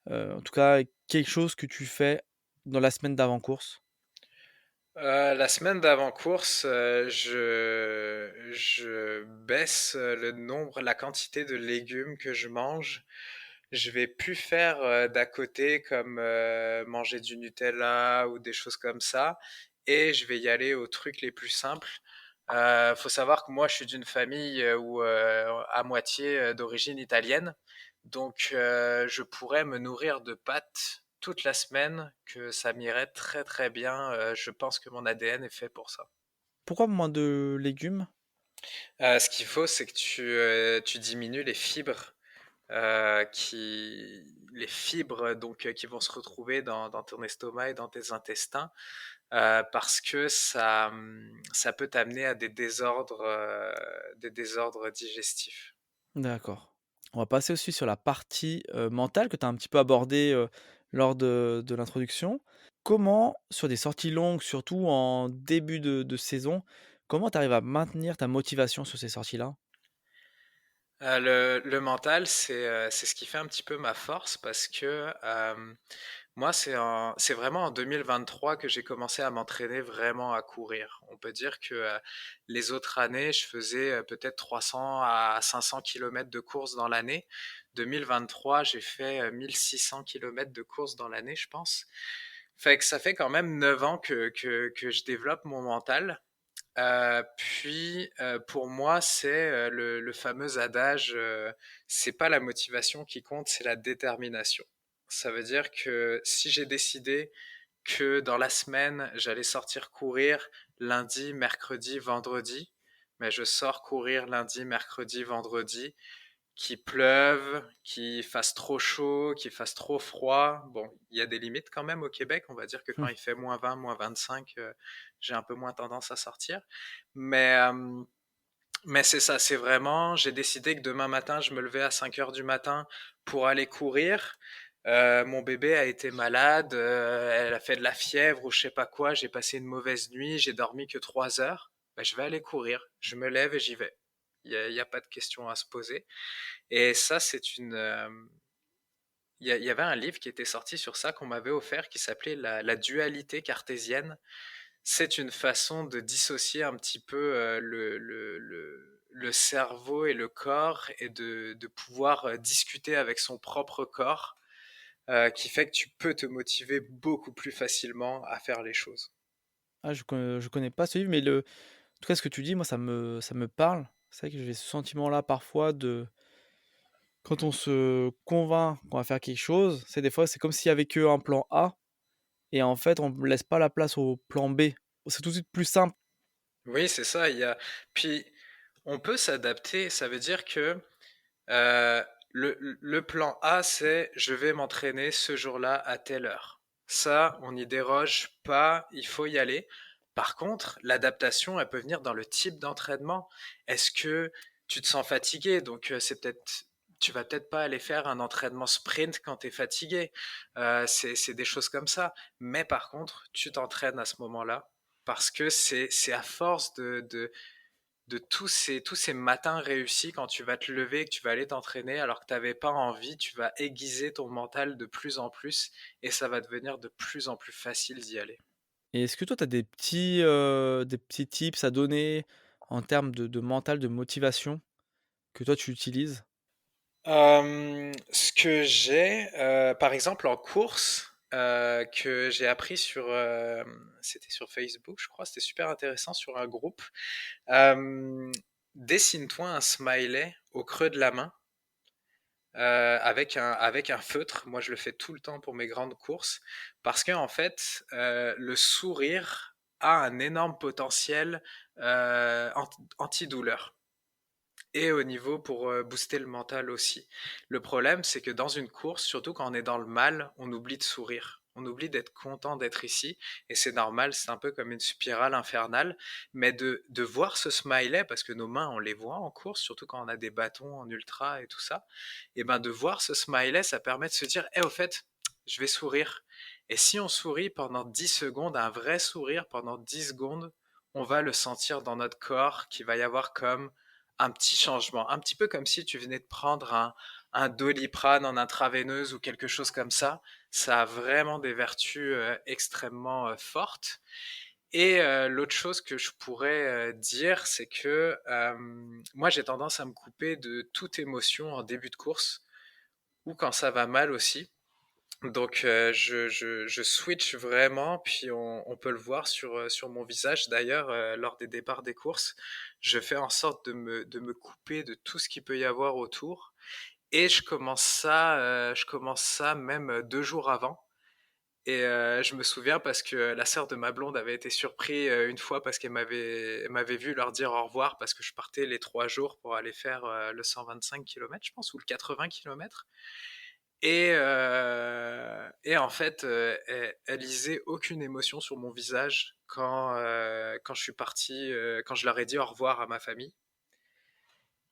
B: en tout cas, quelque chose que tu fais dans la semaine d'avant-course?
A: La semaine d'avant-course, je baisse la quantité de légumes que je mange. je vais plus faire d'à côté comme manger du Nutella ou des choses comme ça, et je vais y aller aux trucs les plus simples. Faut savoir que moi, je suis d'une famille où à moitié d'origine italienne, donc je pourrais me nourrir de pâtes toute la semaine, que ça m'irait très très bien. Je pense que mon ADN est fait pour ça.
B: Pourquoi moins de légumes?
A: Ce qu'il faut, c'est que tu diminues les fibres les fibres donc qui vont se retrouver dans ton estomac et dans tes intestins, parce que ça peut t'amener à des désordres digestifs.
B: D'accord. On va passer aussi sur la partie, mentale que tu as un petit peu abordée, lors de l'introduction. Comment, sur des sorties longues, surtout en début de saison, comment tu arrives à maintenir ta motivation sur ces sorties-là?
A: Le mental, c'est ce qui fait un petit peu ma force parce que moi, c'est vraiment en 2023 que j'ai commencé à m'entraîner vraiment à courir. On peut dire que les autres années, je faisais peut-être 300 à 500 kilomètres de course dans l'année. 2023, j'ai fait 1600 kilomètres de course dans l'année, je pense. Fait que ça fait quand même 9 ans que je développe mon mental. Pour moi, c'est le fameux adage, c'est pas la motivation qui compte, c'est la détermination. Ça veut dire que si j'ai décidé que dans la semaine, j'allais sortir courir lundi, mercredi, vendredi, mais je sors courir lundi, mercredi, vendredi, qu'il pleuve, qu'il fasse trop chaud, qu'il fasse trop froid. Bon, il y a des limites quand même au Québec. On va dire que quand
B: Mmh.
A: il fait -20, -25, j'ai un peu moins tendance à sortir. Mais, euh, mais c'est ça, c'est vraiment, j'ai décidé que demain matin, je me levais à 5 heures du matin pour aller courir. Mon bébé a été malade, elle a fait de la fièvre ou je sais pas quoi, j'ai passé une mauvaise nuit, j'ai dormi que 3 heures. Ben, je vais aller courir, je me lève et j'y vais. Il y a pas de question à se poser. Et ça, il y avait un livre qui était sorti sur ça qu'on m'avait offert qui s'appelait la dualité cartésienne. C'est une façon de dissocier un petit peu le cerveau et le corps et de pouvoir discuter avec son propre corps, qui fait que tu peux te motiver beaucoup plus facilement à faire les choses.
B: Ah, je connais pas ce livre, mais en tout cas, ce que tu dis, moi, ça me parle. C'est vrai que j'ai ce sentiment-là parfois de quand on se convainc qu'on va faire quelque chose, c'est des fois, c'est comme s'il y avait qu'un plan A et en fait, on ne laisse pas la place au plan B. C'est tout de suite plus simple.
A: Oui, c'est ça. Puis on peut s'adapter. Ça veut dire que Euh, le plan A, c'est je vais m'entraîner ce jour-là à telle heure. Ça, on n'y déroge pas, il faut y aller. Par contre, l'adaptation, elle peut venir dans le type d'entraînement. Est-ce que tu te sens fatigué? Donc, tu vas peut-être pas aller faire un entraînement sprint quand tu es fatigué. C'est des choses comme ça. Mais par contre, tu t'entraînes à ce moment-là parce que c'est à force de tous ces matins réussis quand tu vas te lever, que tu vas aller t'entraîner alors que tu n'avais pas envie, tu vas aiguiser ton mental de plus en plus et ça va devenir de plus en plus facile d'y aller.
B: Et est-ce que toi, tu as des petits tips à donner en termes de mental, de motivation que toi tu utilises?
A: Ce que j'ai, par exemple en course, que j'ai appris c'était sur Facebook, je crois, c'était super intéressant sur un groupe. Euh, Dessine-toi un smiley au creux de la main avec un feutre. Moi, je le fais tout le temps pour mes grandes courses parce qu'en fait, le sourire a un énorme potentiel antidouleur et au niveau pour booster le mental aussi. Le problème, c'est que dans une course, surtout quand on est dans le mal, on oublie de sourire. On oublie d'être content d'être ici, et c'est normal, c'est un peu comme une spirale infernale, mais de voir ce smiley, parce que nos mains, on les voit en course, surtout quand on a des bâtons en ultra et tout ça, et ben de voir ce smiley, ça permet de se dire, au fait, je vais sourire. Et si on sourit pendant 10 secondes, un vrai sourire pendant 10 secondes, on va le sentir dans notre corps, qu'il va y avoir comme un petit changement, un petit peu comme si tu venais de prendre un Doliprane en intraveineuse ou quelque chose comme ça. Ça a vraiment des vertus extrêmement fortes. Et l'autre chose que je pourrais dire, c'est que moi j'ai tendance à me couper de toute émotion en début de course ou quand ça va mal aussi. Donc je switch vraiment, puis on peut le voir sur mon visage d'ailleurs lors des départs des courses. Je fais en sorte de me couper de tout ce qu'il peut y avoir autour et je commence ça même 2 jours avant. Et je me souviens parce que la sœur de ma blonde avait été surpris une fois parce qu'elle m'avait vu leur dire au revoir parce que je partais les 3 jours pour aller faire le 125 kilomètres, je pense, ou le 80 kilomètres. Et en fait, elle lisait aucune émotion sur mon visage quand je suis parti, quand je leur ai dit au revoir à ma famille.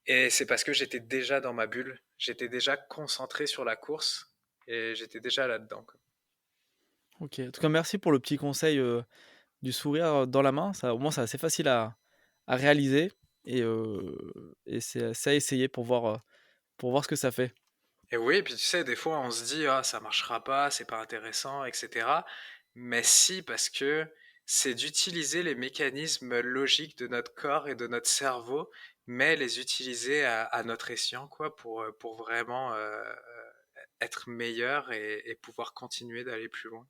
A: Et c'est parce que j'étais déjà dans ma bulle, j'étais déjà concentré sur la course et j'étais déjà là-dedans, quoi.
B: OK. En tout cas, merci pour le petit conseil, du sourire dans la main. Ça, au moins, c'est assez facile à réaliser et c'est à essayer pour voir ce que ça fait.
A: Et oui, puis tu sais, des fois on se dit, ah, ça marchera pas, c'est pas intéressant, etc. Mais si, parce que c'est d'utiliser les mécanismes logiques de notre corps et de notre cerveau, mais les utiliser à notre escient, quoi, pour vraiment être meilleur et pouvoir continuer d'aller plus loin.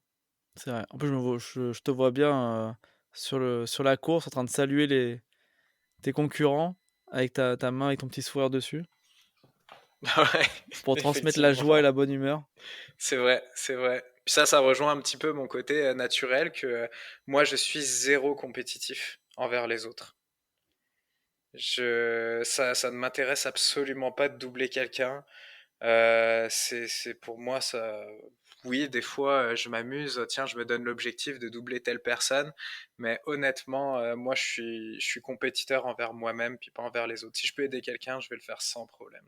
B: C'est vrai. En plus, je te vois bien, sur la course en train de saluer tes concurrents avec ta main avec ton petit sourire dessus
A: Ouais,
B: pour transmettre la joie et
A: effectivement.
B: la bonne humeur.
A: C'est vrai, c'est vrai. Puis ça rejoint un petit peu mon côté naturel que moi, je suis zéro compétitif envers les autres. Ça ne m'intéresse absolument pas de doubler quelqu'un. C'est pour moi ça. Oui, des fois, je m'amuse. Tiens, je me donne l'objectif de doubler telle personne, mais honnêtement, moi, je suis compétiteur envers moi-même, puis pas envers les autres. Si je peux aider quelqu'un, je vais le faire sans problème.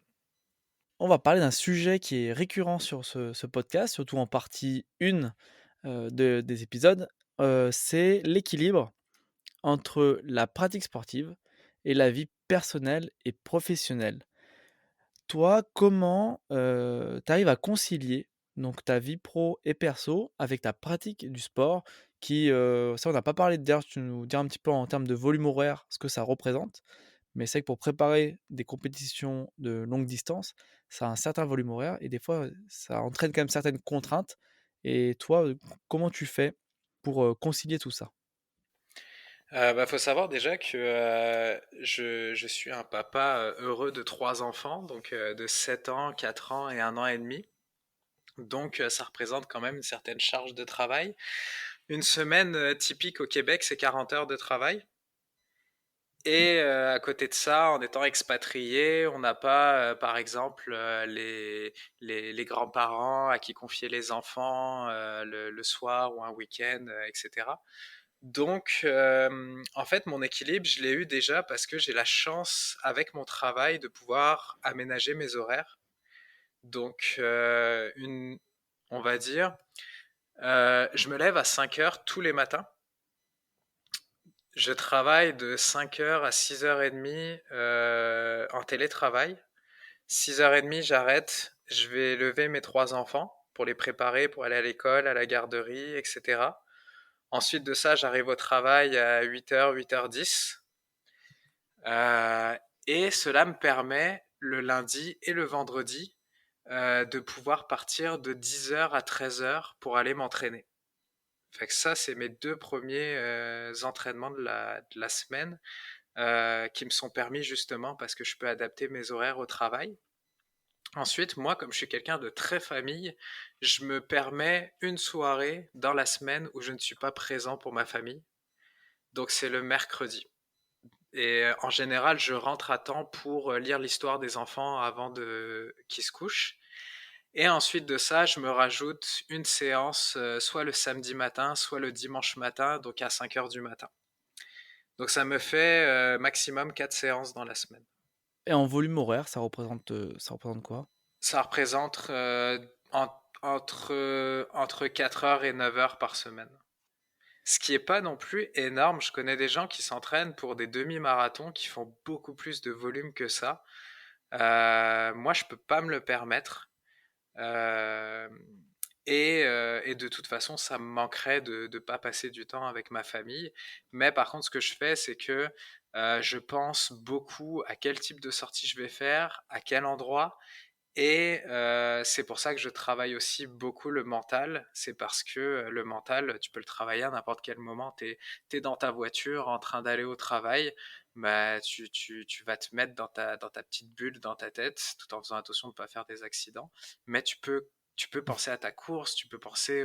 B: On va parler d'un sujet qui est récurrent sur ce podcast, surtout en partie 1, des épisodes, c'est l'équilibre entre la pratique sportive et la vie personnelle et professionnelle. Toi, comment, tu arrives à concilier donc ta vie pro et perso avec ta pratique du sport qui, ça on n'a pas parlé, d'ailleurs tu nous diras un petit peu en termes de volume horaire ce que ça représente, mais c'est vrai que pour préparer des compétitions de longue distance, ça a un certain volume horaire et des fois, ça entraîne quand même certaines contraintes et toi, comment tu fais pour, concilier tout ça?
A: Bah, faut savoir déjà que je suis un papa heureux de 3 enfants, donc de 7 ans, 4 ans et 1 an et demi. Donc ça représente quand même une certaine charge de travail. Une semaine typique au Québec, c'est 40 heures de travail. Et à côté de ça, en étant expatrié, on n'a pas, par exemple, les grands-parents à qui confier les enfants le soir ou un week-end, etc. Donc, en fait, mon équilibre, je l'ai eu déjà parce que j'ai la chance, avec mon travail, de pouvoir aménager mes horaires. Donc, on va dire, je me lève à 5 heures tous les matins. Je travaille de 5 heures à 6h30 en télétravail. 6h30, j'arrête. Je vais lever mes 3 enfants pour les préparer pour aller à l'école, à la garderie, etc. Ensuite de ça, j'arrive au travail à 8h, 8h10. Euh, et cela me permet le lundi et le vendredi de pouvoir partir de 10h à 13h pour aller m'entraîner. Fait que ça, c'est mes 2 premiers entraînements de la semaine qui me sont permis justement parce que je peux adapter mes horaires au travail. Ensuite, moi, comme je suis quelqu'un de très famille, je me permets une soirée dans la semaine où je ne suis pas présent pour ma famille. Donc c'est le mercredi. Et en général, je rentre à temps pour lire l'histoire des enfants avant qu'ils se couchent. Et ensuite de ça, je me rajoute une séance, soit le samedi matin, soit le dimanche matin, donc à 5 heures du matin. Donc ça me fait maximum 4 séances dans la semaine.
B: Et en volume horaire, ça représente quoi?
A: Ça représente entre 4 heures et 9 heures par semaine. Ce qui est pas non plus énorme. Je connais des gens qui s'entraînent pour des demi-marathons qui font beaucoup plus de volume que ça. Moi, je peux pas me le permettre. Euh, et de toute façon, ça me manquerait de ne pas passer du temps avec ma famille. Mais par contre, ce que je fais, c'est que je pense beaucoup à quel type de sortie je vais faire, à quel endroit, Et c'est pour ça que je travaille aussi beaucoup le mental. C'est parce que le mental, tu peux le travailler à n'importe quel moment. Tu es dans ta voiture en train d'aller au travail, bah, tu vas te mettre dans ta petite bulle, dans ta tête, tout en faisant attention de ne pas faire des accidents. Mais tu peux penser à ta course, tu peux penser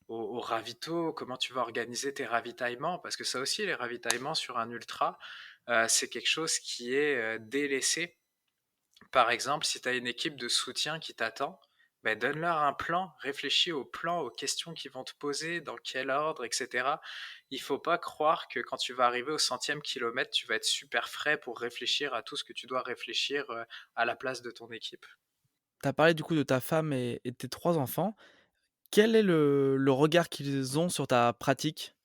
A: au ravito, comment tu vas organiser tes ravitaillements. Parce que ça aussi, les ravitaillements sur un ultra, c'est quelque chose qui est délaissé. Par exemple, si tu as une équipe de soutien qui t'attend, ben donne-leur un plan, réfléchis au plan, aux questions qu'ils vont te poser, dans quel ordre, etc. Il faut pas croire que quand tu vas arriver au centième kilomètre, tu vas être super frais pour réfléchir à tout ce que tu dois réfléchir à la place de ton équipe.
B: Tu as parlé du coup de ta femme et de tes 3 enfants. Quel est le regard qu'ils ont sur ta pratique?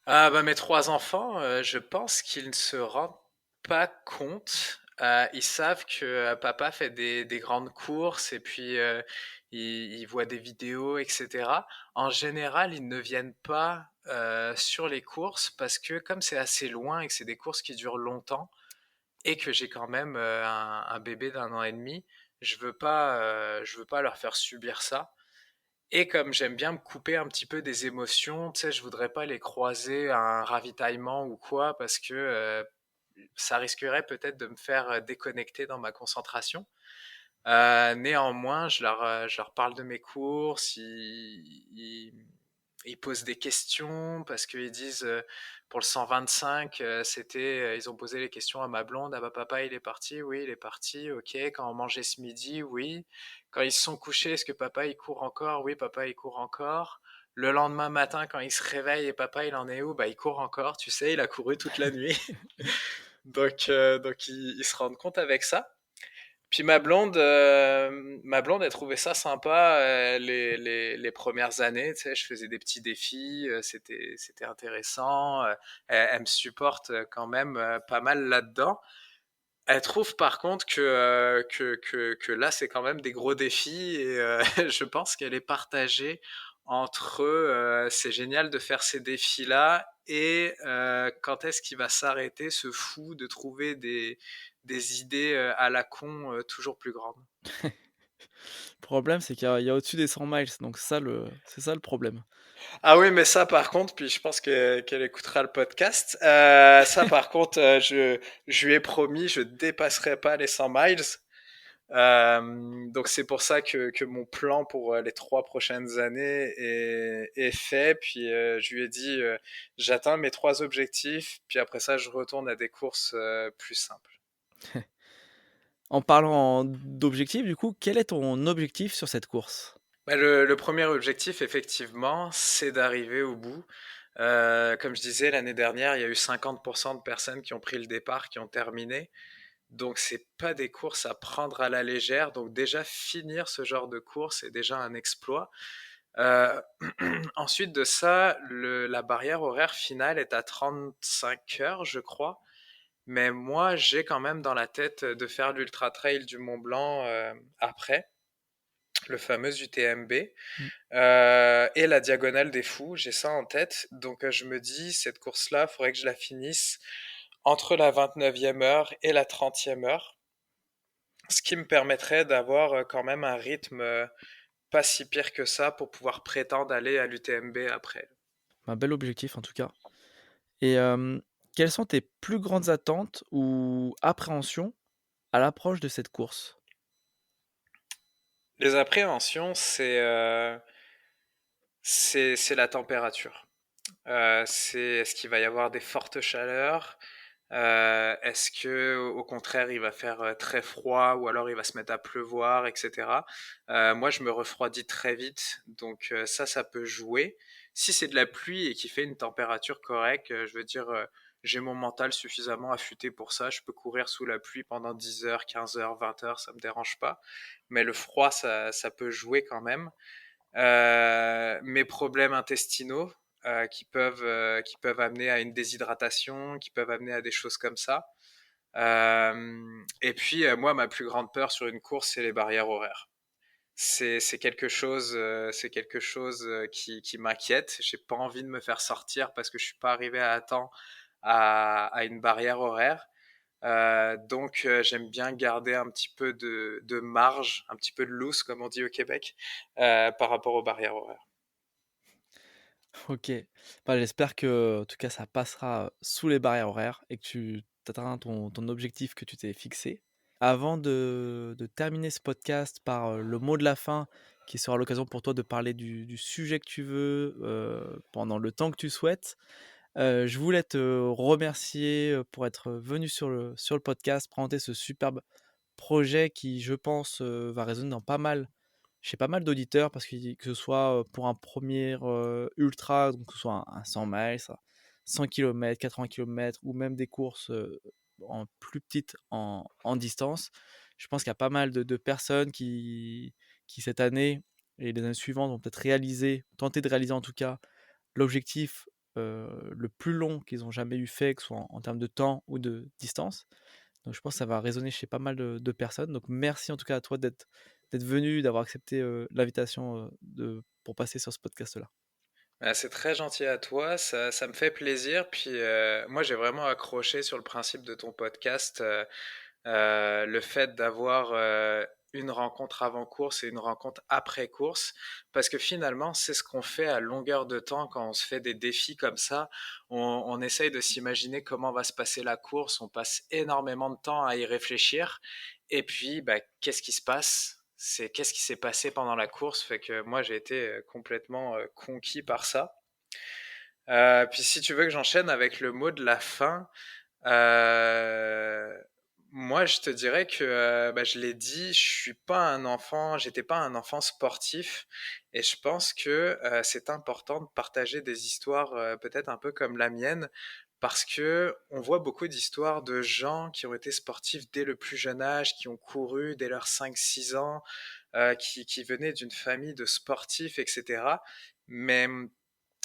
A: Ah bah mes trois enfants, je pense qu'ils ne se rendent pas compte. Ils savent que papa fait des grandes courses et puis ils voient des vidéos, etc. En général, ils ne viennent pas sur les courses parce que comme c'est assez loin et que c'est des courses qui durent longtemps et que j'ai quand même un bébé d'1 an et demi, je veux pas leur faire subir ça. Et comme j'aime bien me couper un petit peu des émotions, tu sais, je voudrais pas les croiser à un ravitaillement ou quoi, parce que ça risquerait peut-être de me faire déconnecter dans ma concentration. Néanmoins, je leur parle de mes courses, ils posent des questions parce qu'ils disent pour le 125, ils ont posé les questions à ma blonde, ah bah papa il est parti, oui il est parti, ok, quand on mangeait ce midi, oui, quand ils se sont couchés, est-ce que papa il court encore, oui papa il court encore, le lendemain matin quand il se réveille et papa il en est où, bah il court encore, tu sais, il a couru toute la nuit, donc ils se rendent compte avec ça. Puis ma blonde, elle trouvait ça sympa les premières années. Tu sais, je faisais des petits défis, c'était intéressant. Elle me supporte quand même pas mal là-dedans. Elle trouve par contre que là, c'est quand même des gros défis et je pense qu'elle est partagée entre c'est génial de faire ces défis-là et quand est-ce qu'il va s'arrêter ce fou de trouver des idées à la con toujours plus grandes.
B: Le problème, c'est qu'il y a au-dessus des 100 miles, donc c'est ça le problème.
A: Ah oui, mais ça par contre, puis je pense qu'elle écoutera le podcast. Ça par contre, je lui ai promis, je dépasserai pas les 100 miles. Donc c'est pour ça que mon plan pour les 3 prochaines années est fait. Puis je lui ai dit, j'atteins mes 3 objectifs, puis après ça, je retourne à des courses plus simples.
B: En parlant d'objectifs, du coup, quel est ton objectif sur cette course?
A: Bah, le premier objectif, effectivement, c'est d'arriver au bout. Comme je disais, l'année dernière, il y a eu 50% de personnes qui ont pris le départ, qui ont terminé. Donc c'est pas des courses à prendre à la légère. Donc déjà finir ce genre de course est déjà un exploit. Euh, Ensuite de ça, la barrière horaire finale est à 35 heures, je crois. Mais moi, j'ai quand même dans la tête de faire l'Ultra Trail du Mont Blanc après, le fameux UTMB,
B: Mmh.
A: et la Diagonale des Fous. J'ai ça en tête. Donc je me dis, cette course-là, il faudrait que je la finisse entre la 29e heure et la 30e heure. Ce qui me permettrait d'avoir quand même un rythme pas si pire que ça pour pouvoir prétendre aller à l'UTMB après.
B: Un bel objectif en tout cas. Et quelles sont tes plus grandes attentes ou appréhensions à l'approche de cette course?
A: Les appréhensions, c'est la température. Est-ce qu'il va y avoir des fortes chaleurs? Est-ce que au contraire il va faire très froid ou alors il va se mettre à pleuvoir, etc. Moi je me refroidis très vite, donc ça peut jouer. Si c'est de la pluie et qu'il fait une température correcte, je veux dire, j'ai mon mental suffisamment affûté pour ça. Je peux courir sous la pluie pendant 10 heures, 15 heures, 20 heures, ça me dérange pas. Mais le froid, ça peut jouer quand même. Mes problèmes intestinaux qui peuvent amener à une déshydratation, qui peuvent amener à des choses comme ça. Et puis moi, ma plus grande peur sur une course, c'est les barrières horaires. C'est quelque chose qui m'inquiète. J'ai pas envie de me faire sortir parce que je suis pas arrivé à temps à une barrière horaire. Donc j'aime bien garder un petit peu de marge, un petit peu de loose, comme on dit au Québec, par rapport aux barrières horaires.
B: OK. Bah, j'espère que, en tout cas, ça passera sous les barrières horaires et que tu atteindras ton objectif que tu t'es fixé. Avant de terminer ce podcast par, le mot de la fin qui sera l'occasion pour toi de parler du sujet que tu veux, pendant le temps que tu souhaites, je voulais te remercier, pour être venu sur le podcast, présenter ce superbe projet qui, je pense, va résonner dans pas mal chez pas mal d'auditeurs parce que ce soit, pour un premier ultra, donc que ce soit un 100 miles, un 100 km, 80 km ou même des courses, en plus petites en distance. Je pense qu'il y a pas mal de personnes qui cette année et les années suivantes vont peut-être tenter de réaliser en tout cas l'objectif, le plus long qu'ils ont jamais eu fait, que ce soit en termes de temps ou de distance. Donc je pense que ça va résonner chez pas mal de personnes. Donc merci en tout cas à toi d'être venu, d'avoir accepté, l'invitation, pour passer sur ce podcast-là.
A: Bah, c'est très gentil à toi, ça me fait plaisir. Puis moi, j'ai vraiment accroché sur le principe de ton podcast, le fait d'avoir une rencontre avant course et une rencontre après course, parce que finalement, c'est ce qu'on fait à longueur de temps quand on se fait des défis comme ça. On essaye de s'imaginer comment va se passer la course, on passe énormément de temps à y réfléchir, et puis bah, qu'est-ce qui se passe? C'est qu'est-ce qui s'est passé pendant la course, fait que moi j'ai été complètement conquis par ça. Puis si tu veux que j'enchaîne avec le mot de la fin, euh, moi je te dirais que bah, je l'ai dit, j'étais pas un enfant sportif, et je pense que c'est important de partager des histoires peut-être un peu comme la mienne, parce que on voit beaucoup d'histoires de gens qui ont été sportifs dès le plus jeune âge, qui ont couru dès leurs 5 6 ans, qui venaient d'une famille de sportifs, etc. Mais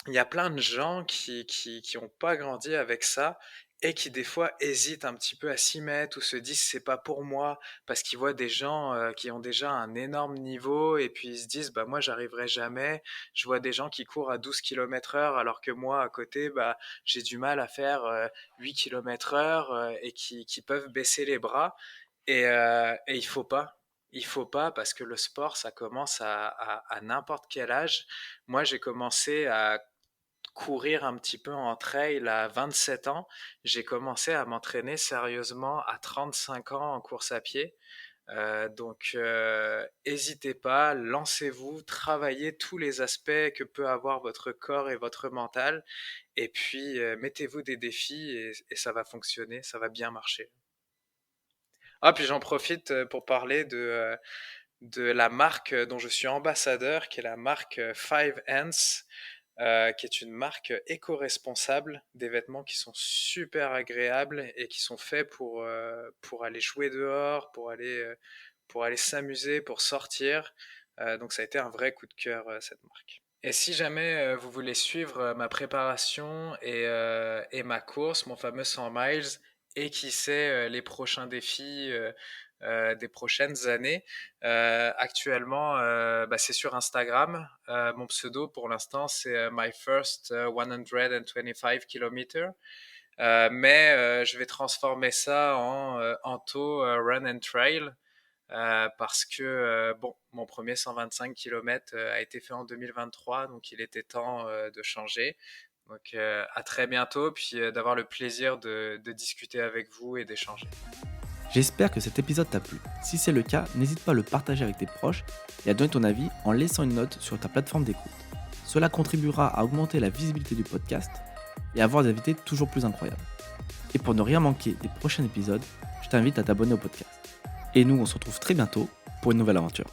A: il y a plein de gens qui ont pas grandi avec ça et qui des fois hésitent un petit peu à s'y mettre ou se disent c'est pas pour moi parce qu'ils voient des gens qui ont déjà un énorme niveau et puis ils se disent bah moi j'arriverai jamais. Je vois des gens qui courent à 12 km heure alors que moi à côté bah j'ai du mal à faire 8 km heure et qui peuvent baisser les bras et il faut pas. Il faut pas parce que le sport, ça commence à n'importe quel âge. Moi, j'ai commencé à courir un petit peu en trail à 27 ans. J'ai commencé à m'entraîner sérieusement à 35 ans en course à pied. Donc, hésitez pas, lancez-vous, travaillez tous les aspects que peut avoir votre corps et votre mental, et puis mettez-vous des défis et ça va fonctionner, ça va bien marcher. Ah, puis j'en profite pour parler de la marque dont je suis ambassadeur, qui est la marque Five Ants, qui est une marque éco-responsable, des vêtements qui sont super agréables et qui sont faits pour aller jouer dehors, pour aller s'amuser, pour sortir. Donc ça a été un vrai coup de cœur, cette marque. Et si jamais vous voulez suivre ma préparation et ma course, mon fameux 100 miles, et qui sait les prochains défis des prochaines années, actuellement bah, c'est sur Instagram. Mon pseudo pour l'instant c'est My First 125 km. Mais je vais transformer ça en Anto Run and Trail parce que bon, mon premier 125 km a été fait en 2023, donc il était temps de changer. Donc à très bientôt, puis d'avoir le plaisir de discuter avec vous et d'échanger.
B: J'espère que cet épisode t'a plu. Si c'est le cas, n'hésite pas à le partager avec tes proches et à donner ton avis en laissant une note sur ta plateforme d'écoute. Cela contribuera à augmenter la visibilité du podcast et à avoir des invités toujours plus incroyables. Et pour ne rien manquer des prochains épisodes, je t'invite à t'abonner au podcast. Et nous, on se retrouve très bientôt pour une nouvelle aventure.